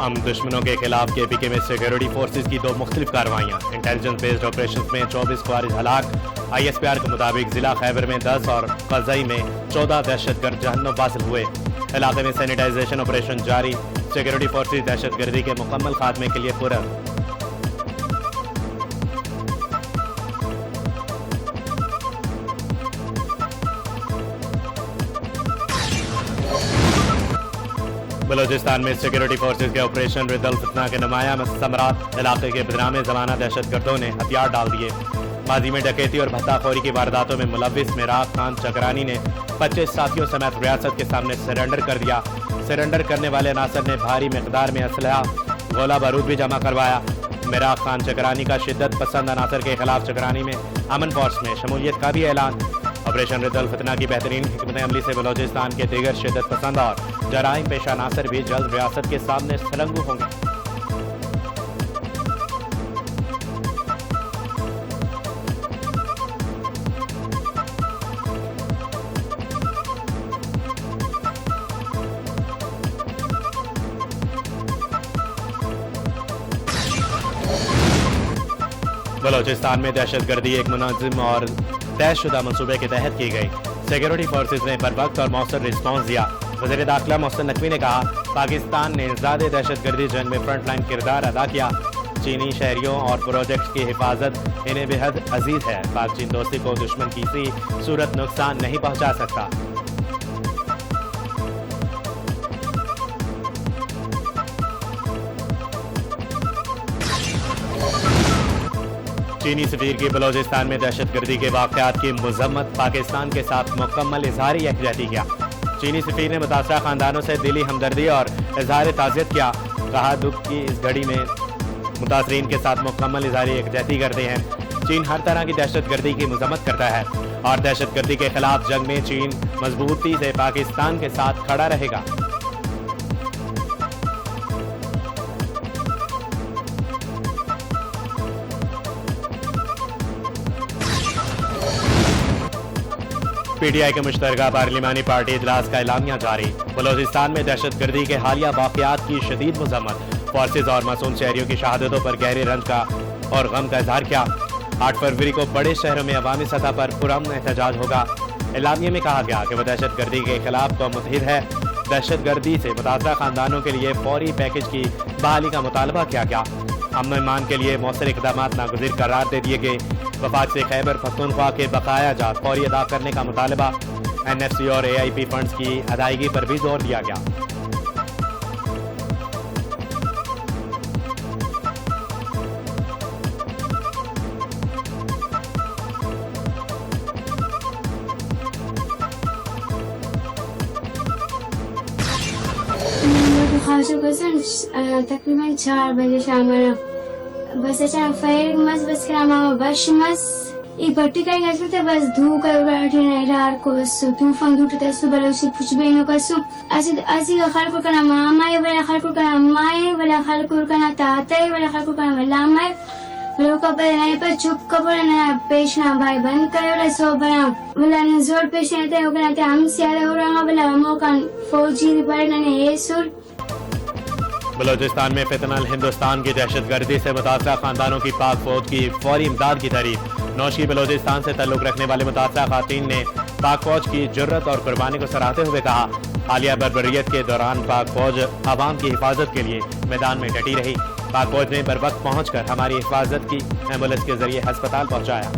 हम दुश्मनों के खिलाफ KPK में सिक्योरिटी फोर्सेज की 2 मुख्तलिफ कार्रवाइयाँ। इंटेलिजेंस बेस्ड ऑपरेशन में 24 ख्वारिज हलाक। ISPR के मुताबिक जिला खैबर में 10 और कज़ई में 14 दहशतगर्द जहन्नुम वासिल हुए। इलाके में सैनिटाइजेशन ऑपरेशन जारी। सिक्योरिटी फोर्सेज दहशतगर्दी के मुकम्मल खात्मे के लिए पुरअज़्म। बलोचिस्तान में सिक्योरिटी फोर्सेज के ऑपरेशन रिदल फितना के नुमाया समरात। इलाके के बदनामे ज़माना दहशतगर्दों ने हथियार डाल दिए। माजी में डकैती और भत्ताखोरी की वारदातों में मुलव्विस मिराज खान चकरानी ने 25 साथियों समेत रियासत के सामने सरेंडर कर दिया। सरेंडर करने वाले नासर ने भारी मिकदार में असलहा गोला बारूद भी जमा करवाया। मिराज खान चकरानी का शिद्दत पसंद अनासर के खिलाफ चकरानी में अमन फोर्स में शमूलियत का भी ऐलान। ऑपरेशन रिदल फितना की बेहतरीन हिकमत अमली से बलोचिस्तान के दीगर शिद्दत पसंद और जराइम पेशा नासर भी जल्द रियासत के सामने सलंगू होंगे। बलोचिस्तान में दहशतगर्दी एक मुनज़्ज़म और तयशुदा मंसूबे के तहत की गई। सिक्योरिटी फोर्सेज ने बर वक्त और मौसर रिस्पॉन्स दिया। वज़ीर दाखिला मोहसिन नकवी ने कहा, पाकिस्तान ने ज़्यादा दहशतगर्दी जंग में फ्रंट लाइन किरदार अदा किया। चीनी शहरियों और प्रोजेक्ट्स की हिफाजत इन्हें बेहद अजीज है। पाक चीन दोस्ती को दुश्मन किसी सूरत नुकसान नहीं पहुंचा सकता। चीनी सफीर की बलोचिस्तान में दहशतगर्दी के वाक़यात की मज़म्मत। पाकिस्तान के साथ मुकम्मल इज़हारी यकजहती किया। चीनी सफीर ने मुतासरा खानदानों से दिली हमदर्दी और इज़हार ताज़ियत किया। कहा, दुख की इस घड़ी में मुतासरीन के साथ मुकम्मल इज़हारी यकजहती करते हैं। चीन हर तरह की दहशतगर्दी की मज़म्मत करता है और दहशतगर्दी के खिलाफ जंग में चीन मजबूती से पाकिस्तान के साथ खड़ा रहेगा। PTI के मुश्तरका पार्लिमानी पार्टी इजलास का एलामिया जारी। बलोचिस्तान में दहशतगर्दी के हालिया वाक़यात की शदीद मज़म्मत। फोर्सेज और मासूम शहरियों की शहादतों पर गहरे रंज का और गम का इजहार किया। 8 फरवरी को बड़े शहरों में अवामी सतह पर पुरअमन एहतजाज होगा। एलामिया में कहा गया कि वह दहशतगर्दी के खिलाफ को मुतहिद है। दहशतगर्दी से मुतासरा खानदानों के लिए फौरी पैकेज की बहाली का मुतालबा किया गया। अमन ईमान के लिए मौसर इक़दाम नागुज़ीर करार दे दिए गए। वफाक से खैबर पख्तूनख्वा के बकाया जात फौरी अदा करने का मुतालबा। NFC और AIP फंड्स की अदायगी पर भी जोर दिया गया। तकरीबन 4 बजे शाम बस अचानक फायर बस करामा बस एक बट्टी का गलते बस धू कर बैठे नहीं रार को तूफान उठते सुबह उसे कुछ भी न कसु ऐसी खल को करना मामा वाला खल को करना माए वाला खल को करना ताते वाला खल को करना लामा लोग का नहीं पर चुप कबर ना पेश ना भाई बंद करे वाला सो बना वाला ने जोर पेश नहीं हो गया हम सियादा हो रहा वाला मौका फौजी पर ने ये सुर। बलोचिस्तान में फितनल हिंदुस्तान की दहशतगर्दी से मुतासरा खानदानों की पाक फौज की फौरी इमदाद की तारीफ। नौशी बलोचिस्तान से ताल्लुक रखने वाले मुतासरा खातून ने पाक फौज की जुर्रत और कुर्बानी को सराहते हुए कहा, हालिया बर्बरियत के दौरान पाक फौज आवाम की हिफाजत के लिए मैदान में डटी रही। पाक फौज ने बर वक्त पहुँच कर हमारी हिफाजत की। एम्बुलेंस के जरिए अस्पताल पहुँचाया।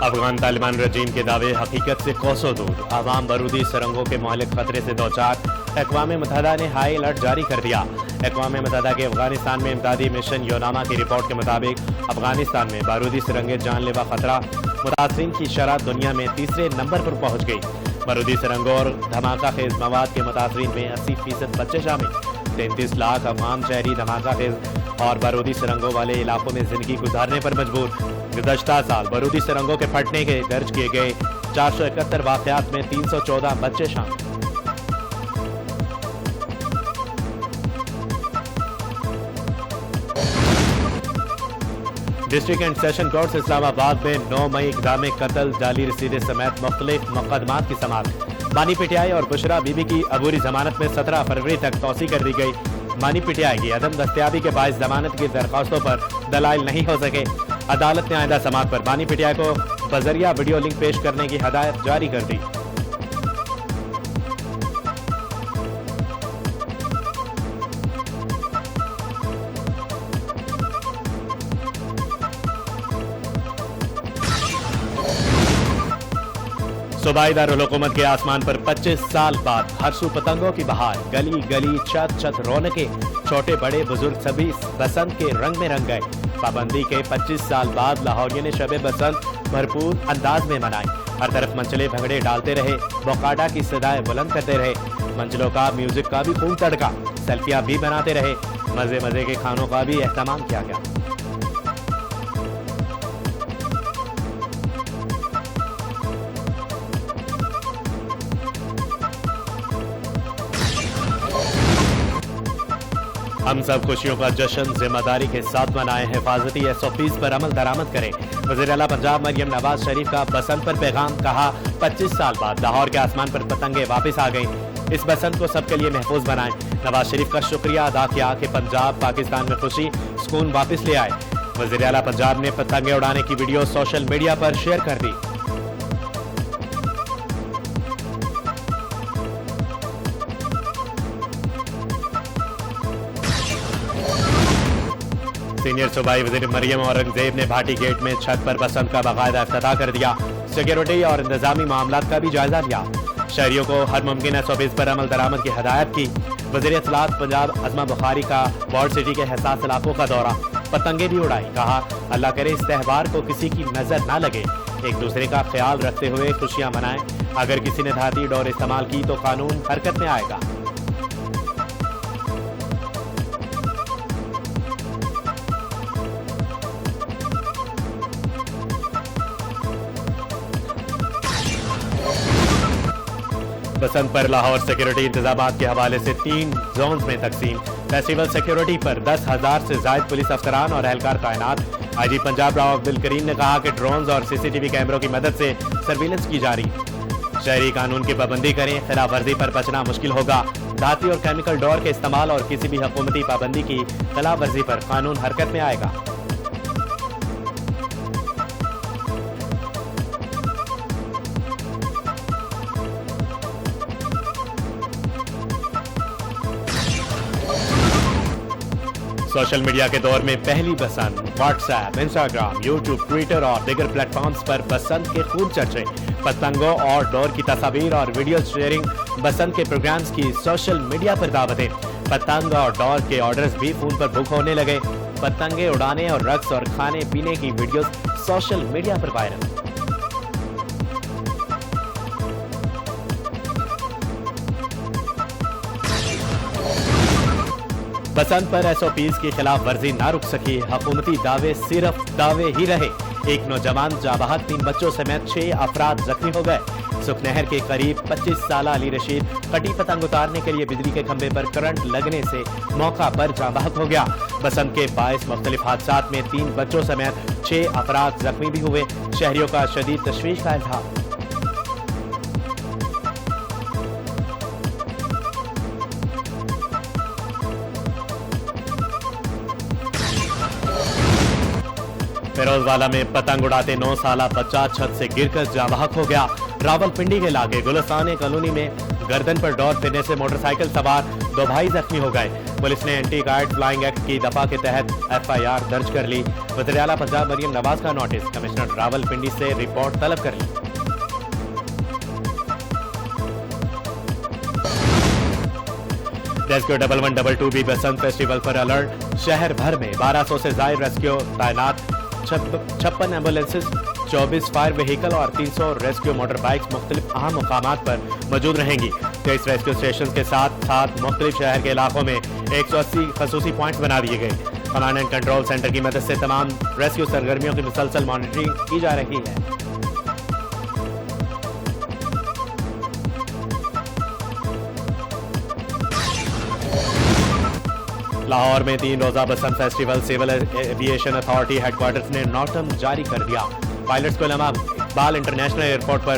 अफगान तालिबान रजीम के दावे हकीकत से कोसों दूर। आवाम बारूदी सुरंगों के महलिक खतरे से दो चार। अक़वाम मुत्तहिदा ने हाई अलर्ट जारी कर दिया। अक़वाम मुत्तहिदा के अफगानिस्तान में इमदादी मिशन योनामा की रिपोर्ट के मुताबिक अफगानिस्तान में बारूदी सुरंगें जानलेवा खतरा। मुतासरीन की शरह दुनिया में तीसरे नंबर पर पहुँच गई। बारूदी सुरंगों और धमाका खेज मवाद के मुतासरीन में 80% बच्चे शामिल। 33 लाख अवाम शहरी धमाका खेज और बारूदी सुरंगों वाले इलाकों में जिंदगी गुजारने पर मजबूर। गुज़श्ता साल बारूदी सुरंगों के फटने के दर्ज किए गए 471 वाक़यात में 314 बच्चे शामिल। District and session court Islamabad में 9 मई इक़दाम कत्ल, जाली रसीदें समेत मुख्तलिफ मुकदमात की समाअत। मानी पीटीआई और बुशरा बीबी की अबूरी जमानत में 17 फरवरी तक तौसी कर दी गई। मानी पीटीआई की अदम दस्तयाबी के बायस जमानत की दरखास्तों पर दलाइल नहीं हो सके। अदालत ने आइंदा समाअत पर मानी पीटीआई को बजरिया वीडियो लिंक पेश करने की हदायत जारी कर दी। सूबाई दारुल हुकूमत के आसमान पर 25 साल बाद हरसू पतंगों की बहार, गली गली छत छत रौनकें, छोटे बड़े बुजुर्ग सभी बसंत के रंग में रंग गए। पाबंदी के 25 साल बाद लाहौरियों ने शबे बसंत भरपूर अंदाज में मनाई। हर तरफ मंचले भंगड़े डालते रहे, बोकाडा की सदाएं बुलंद करते रहे। मंचलों का म्यूजिक का भी खूब तड़का, सेल्फियां भी बनाते रहे। मजे मजे के खानों का भी एहतमाम किया गया। हम सब खुशियों का जश्न जिम्मेदारी के साथ मनाएं, हिफाजती SOPs पर अमल दरामद करें। वज़ीर आला पंजाब मरियम नवाज शरीफ का बसंत पर पैगाम, कहा 25 साल बाद लाहौर के आसमान पर पतंगे वापस आ गई। इस बसंत को सबके लिए महफूज बनाएं। नवाज शरीफ का शुक्रिया अदा किया कि पंजाब पाकिस्तान में खुशी सुकून वापस ले आए। वज़ीर आला पंजाब ने पतंगे उड़ाने की वीडियो सोशल मीडिया पर शेयर कर दी। सीनियर सूबाई वज़ीर मरियम औरंगजेब ने भाटी गेट में छत पर बसंत का बाकायदा इफ्तिताह कर दिया। सिक्योरिटी और इंतजामी मामलात का भी जायजा लिया। शहरियों को हर मुमकिन SOPs पर अमल दरामद की हदायत की। वज़ीर इत्तलात पंजाब अज़मा बुखारी का बॉर्ड सिटी के हसास इलाकों का दौरा, पतंगे भी उड़ाई। कहा अल्लाह करे इस त्यौहार को किसी की नजर न लगे, एक दूसरे का ख्याल रखते हुए खुशियां मनाएं। अगर किसी ने धाती डोर इस्तेमाल की तो कानून हरकत में आएगा। बसंत पर लाहौर सिक्योरिटी इंतजामात के हवाले से 3 जोन्स में तकसीम। फेस्टिवल सिक्योरिटी पर 10,000 से जायद पुलिस अफसरान और एहलकार तैनात। IG पंजाब राव अब्दुल करीम ने कहा कि ड्रोन्स और CCTV कैमरों की मदद से सर्विलेंस की जा रही। शहरी कानून की पाबंदी करें, खिलाफ वर्जी पर बचना मुश्किल होगा। धाती और केमिकल डोर के इस्तेमाल और किसी भी हुकूमती पाबंदी की खिलाफ वर्जी पर कानून हरकत में आएगा। सोशल मीडिया के दौर में पहली बसंत, व्हाट्सएप, इंस्टाग्राम, यूट्यूब, ट्विटर और दीगर प्लेटफॉर्म्स पर बसंत के खूब चर्चे। पतंगों और डोर की तस्वीर और वीडियो शेयरिंग, बसंत के प्रोग्राम्स की सोशल मीडिया पर दावतें। पतंग और डोर के ऑर्डर्स भी फोन पर बुक होने लगे। पतंगे उड़ाने और रक्स और खाने पीने की वीडियोस सोशल मीडिया पर वायरल। बसंत पर SOPs की खिलाफ वर्जी ना रुक सकी। हुकूमती दावे सिर्फ दावे ही रहे। एक नौजवान जाबाहक 3 बच्चों समेत 6 अफराद जख्मी हो गए। सुखनहर के करीब 25 साल अली रशीद कटी पतंग उतारने के लिए बिजली के खंभे पर करंट लगने से मौका पर जाबाहक हो गया। बसंत के बायस मुख्तलिफ हादसात में 3 बच्चों समेत 6 अफराद जख्मी भी हुए। शहरियों का शदीद तशवीश का इजहार। फिरोजवाला में पतंग उड़ाते 9 साला बच्चा छत से गिरकर जाबाहक हो गया। रावलपिंडी के इलाके गुलिस्तान कॉलोनी में गर्दन पर डोर फिरने से मोटरसाइकिल सवार 2 भाई जख्मी हो गए। पुलिस ने एंटी काइट फ्लाइंग एक्ट की दफा के तहत FIR दर्ज कर ली। वज़ीर आला पंजाब मरियम नवाज का नोटिस, कमिश्नर रावलपिंडी से रिपोर्ट तलब कर ली। रेस्क्यू 1122 भी बसंत फेस्टिवल पर अलर्ट। शहर भर में 1200 से ज्यादा रेस्क्यू तैनात। 56 एम्बुलेंसेज, 24 फायर व्हीकल और 300 रेस्क्यू मोटर बाइक्स मुख्तलिफ अहम मुकामात पर मौजूद रहेंगी। 23 रेस्क्यू स्टेशन के साथ साथ मुख्तलिफ शहर के इलाकों में 180 खसूसी पॉइंट बना दिए गए। कमांड एंड कंट्रोल सेंटर की मदद से तमाम रेस्क्यू सरगर्मियों की मुसलसल मॉनिटरिंग की जा रही है। लाहौर में 3 रोजा Basant festival civil aviation authority headquarters ने नोटम जारी कर दिया। पायलट्स को इलामा इकबाल इंटरनेशनल एयरपोर्ट पर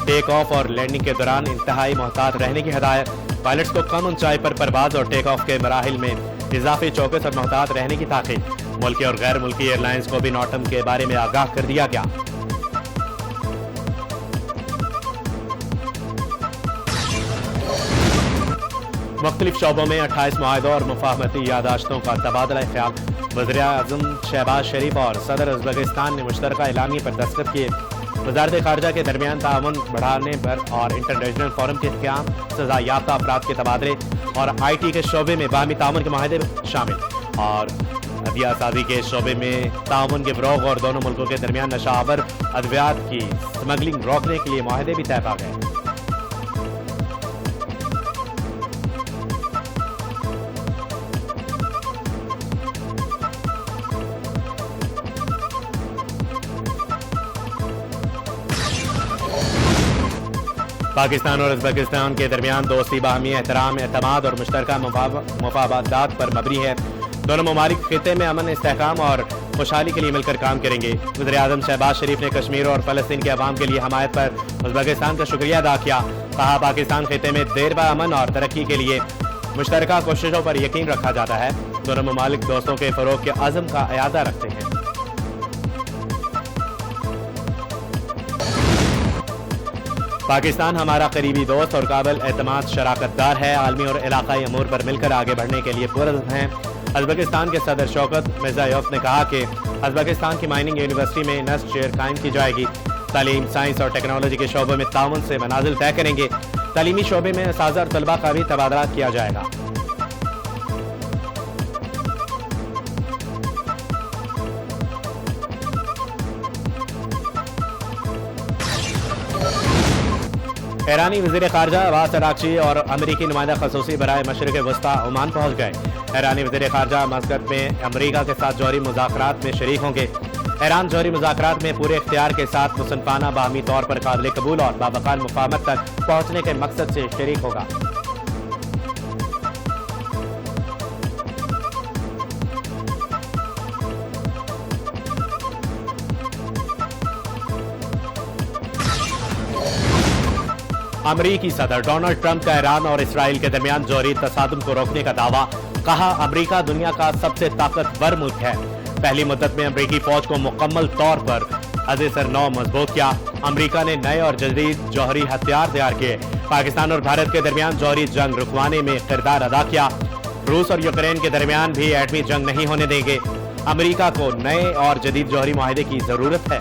टेक ऑफ और लैंडिंग के दौरान इंतहाई मोहतात रहने की हिदायत। पायलट्स को कम ऊंचाई पर परवाज और टेक ऑफ के मराहिल में इजाफी चौकस और मोहतात रहने की ताकीद। मुल्की और गैर मुल्की एयरलाइंस को भी नोटम के बारे में आगाह कर दिया गया। मुख्तलिफ शोबों में 28 मुआहदों और मुफाहमती यादाश्तों का तबादला ख्याल। वज़ीर-ए-आज़म शहबाज शरीफ और सदर उज़्बेकिस्तान ने मुश्तरका एलामिया पर दस्तखत किए। वज़ारत ख़ारजा के दरमियान ताउन बढ़ाने पर और इंटरनेशनल फोरम के क़याम, सज़ा याफ्ता अफराद के तबादले और IT के शोबे में बाहमी ताउन के माहदे शामिल और अदिया साजी के शोबे में ताउन के फ़रोग़ और दोनों मुल्कों के दरमियान नशावर अद्वियात की स्मगलिंग रोकने के लिए माहदे भी तय पा गए। पाकिस्तान और उज़्बेकिस्तान के दरमियान दोस्ती बाहमी एहतराम, एतमाद और मुश्तरका मुफाहमत पर मबनी है। दोनों ममालिक खिते में अमन, इस्तेहकाम और खुशहाली के लिए मिलकर काम करेंगे। वज़ीर-ए-आज़म शहबाज शरीफ ने कश्मीर और फ़लस्तीन के अवाम के लिए हमायत पर उज़्बेकिस्तान का शुक्रिया अदा किया। कहा, पाकिस्तान खिते में देरपा अमन और तरक्की के लिए मुश्तरका कोशिशों पर यकीन रखा जाता है। दोनों ममालिक दोस्तों के फ़रोग़ के अज़म का इरादा रखते हैं। पाकिस्तान हमारा करीबी दोस्त और काबिल एतमाद शराकतदार है। आलमी और इलाकाई अमूर पर मिलकर आगे बढ़ने के लिए पुरअज़्म हैं। उज़्बेकिस्तान के सदर शौकत मिर्ज़ायोफ ने कहा कि उज़्बेकिस्तान की माइनिंग यूनिवर्सिटी में नस्ल शेयर कायम की जाएगी। तालीम, साइंस और टेक्नोलॉजी के शोबे में ताउन से मनाजिल तय करेंगे। तालीमी शोबे में असातिज़ा और तलबा का भी तबादला किया जाएगा। ईरानी वज़ीर ख़ारजा अब्बास अराग़ची और अमरीकी नुमाइंदा ख़ुसूसी बराए मशरिक़ वस्ता ओमान पहुँच गए। ईरानी वज़ीर ख़ारजा मस्कत में अमरीका के साथ जौहरी मुज़ाकरात में शरीक होंगे। ईरान जौहरी मुज़ाकरात में पूरे इख्तियार के साथ मुसनफ़ाना, बाहमी तौर पर काबिल कबूल और बावक़ार मुफ़ाहमत तक पहुँचने के मकसद से शरीक होगा। अमरीकी सदर डोनाल्ड ट्रंप का ईरान और इसराइल के दरमियान जौहरी तसादुम को रोकने का दावा। कहा, अमरीका दुनिया का सबसे ताकतवर मुल्क है। पहली मुद्दत में अमरीकी फौज को मुकम्मल तौर पर अज़-ए-सर-नौ मजबूत किया। अमरीका ने नए और जदीद जौहरी हथियार तैयार किए। पाकिस्तान और भारत के दरमियान जौहरी जंग रुकवाने में किरदार अदा किया। रूस और यूक्रेन के दरमियान भी एटमी जंग नहीं होने देंगे। अमरीका को नए और जदीद जौहरी मुआहदे की जरूरत है।